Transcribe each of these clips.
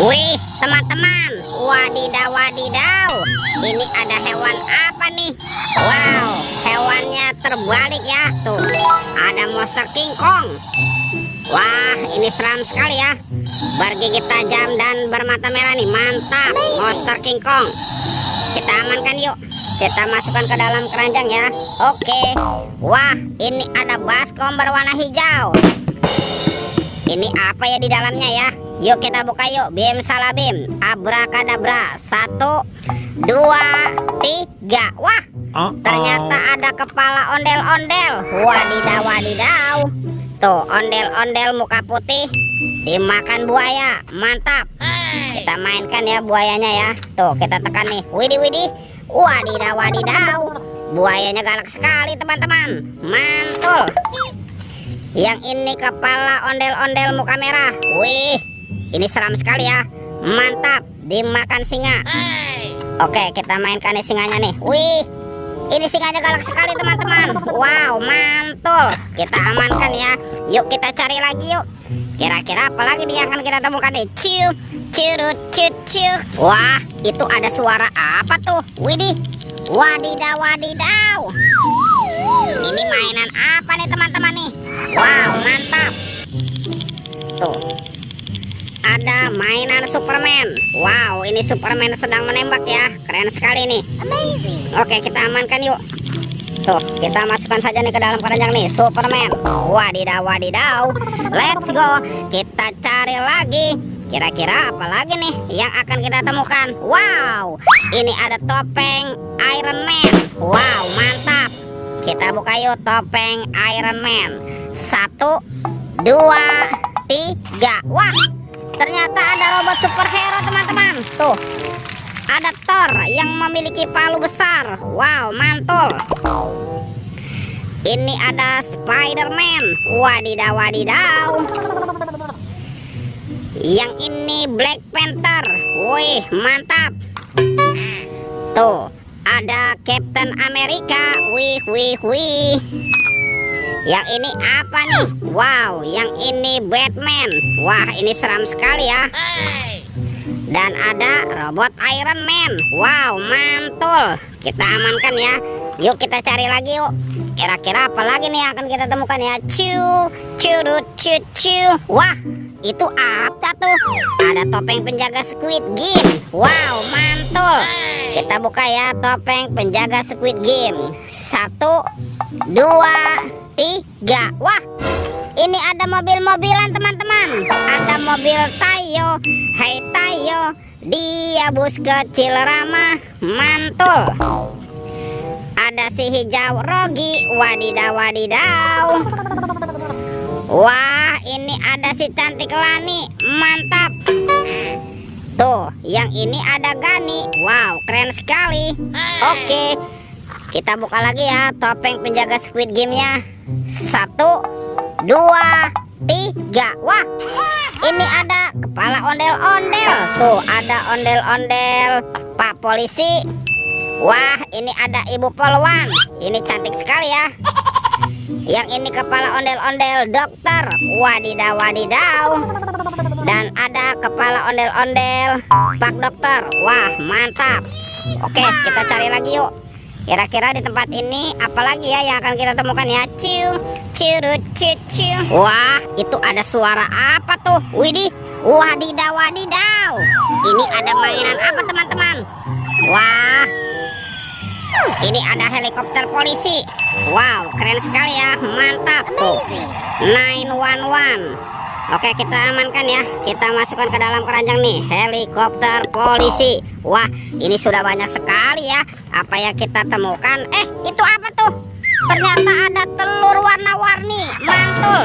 Wih, teman-teman, wadidaw wadidaw, ini ada hewan apa nih? Wow, hewannya terbalik ya. Tuh, ada monster King Kong. Wah, ini seram sekali ya, bergigit tajam dan bermata merah nih. Mantap, monster King Kong. Kita amankan yuk, kita masukkan ke dalam keranjang ya. Oke. Wah, ini ada baskom berwarna hijau. Ini apa ya di dalamnya ya? Yuk kita buka yuk. Bim salabim, abrakadabra. 1, 2, 3. Wah, ternyata ada kepala ondel-ondel. Wadidaw wadidaw. Tuh, ondel-ondel muka putih dimakan buaya. Mantap. Kita mainkan ya buayanya ya. Tuh, kita tekan nih. Widih widih. Wadidaw wadidaw. Buayanya galak sekali teman-teman. Mantul. Yang ini kepala ondel-ondel muka merah. Wih, ini seram sekali ya. Mantap, dimakan singa. Oke, kita mainkan nih singanya nih. Wih, ini singanya galak sekali teman-teman. Wow, mantul. Kita amankan ya. Yuk kita cari lagi yuk. Kira-kira apa lagi nih yang akan kita temukan nih? Ciu, curut, cut, ciu. Wah, itu ada suara apa tuh? Widih, wadidaw wadidaw. Ini mainan apa nih teman-teman nih? Wow, mantap. Tuh, ada mainan Superman. Wow, ini Superman sedang menembak ya. Keren sekali nih. Oke, kita amankan yuk. Tuh, kita masukkan saja nih ke dalam keranjang nih, Superman. Wadidaw wadidaw. Let's go. Kita cari lagi. Kira-kira apa lagi nih yang akan kita temukan? Wow, ini ada topeng Iron Man. Wow, mantap. Kita buka yuk topeng Iron Man. 1, 2, 3. Wah, ternyata ada robot superhero teman-teman. Tuh, ada Thor yang memiliki palu besar. Wow, mantul. Ini ada Spider-Man. Wadidaw wadidaw. Yang ini Black Panther. Wih, mantap. Tuh, ada Captain America. Wih wih wih. Yang ini apa nih? Wow, yang ini Batman. Wah, ini seram sekali ya. Dan ada robot Iron Man. Wow, mantul. Kita amankan ya. Yuk kita cari lagi yuk. Kira-kira apa lagi nih yang akan kita temukan ya? Ciu, curut, cut, ciu. Wah, itu apa tuh? Ada topeng penjaga Squid Game. Wow, mantul. Kita buka ya topeng penjaga Squid Game. 1, 2, 3. Wah, ini ada mobil-mobilan teman-teman. Ada mobil Tayo. Hai Tayo, dia bus kecil ramah. Mantul. Ada si hijau Rogi. Wadidaw wadidaw. Wah, ini ada si cantik Lani. Mantap. Tuh, yang ini ada Gani. Wow, keren sekali. Oke, kita buka lagi ya topeng penjaga Squid Game-nya. 1, 2, 3. Wah, ini ada kepala ondel-ondel. Tuh, ada ondel-ondel Pak Polisi. Wah, ini ada Ibu Polwan. Ini cantik sekali ya. Yang ini kepala ondel-ondel dokter. Wadidaw wadidaw. Dan ada kepala ondel-ondel Pak Dokter. Wah, mantap. Oke, kita cari lagi yuk. Kira-kira di tempat ini apalagi ya yang akan kita temukan ya? Ciu, curut, ciu. Wah, itu ada suara apa tuh? Widih, wadidaw wadidaw. Ini ada mainan apa teman-teman? Wah, ini ada helikopter polisi. Wow, keren sekali ya. Mantap tuh. 911. Oke, kita amankan ya. Kita masukkan ke dalam keranjang nih, helikopter polisi. Wah, ini sudah banyak sekali ya apa yang kita temukan. Itu apa tuh? Ternyata ada telur warna-warni. Mantul.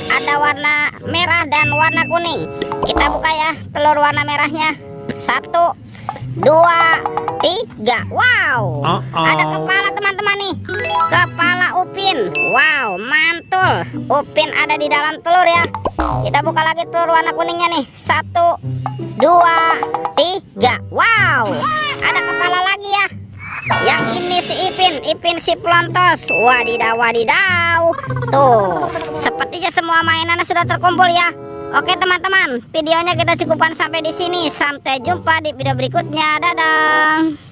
Ada warna merah dan warna kuning. Kita buka ya telur warna merahnya. 1, 2, 3. Wow, ada kepala teman-teman nih. Kepala Upin. Wow, mantul. Upin ada di dalam telur ya. Kita buka lagi telur warna kuningnya nih. 1, 2, 3. Wow, ada kepala lagi ya. Yang ini si Ipin si Plontos. Wadidaw wadidaw. Tuh, sepertinya semua mainannya sudah terkumpul ya. Oke teman-teman, videonya kita cukupkan sampai di sini. Sampai jumpa di video berikutnya. Dadah.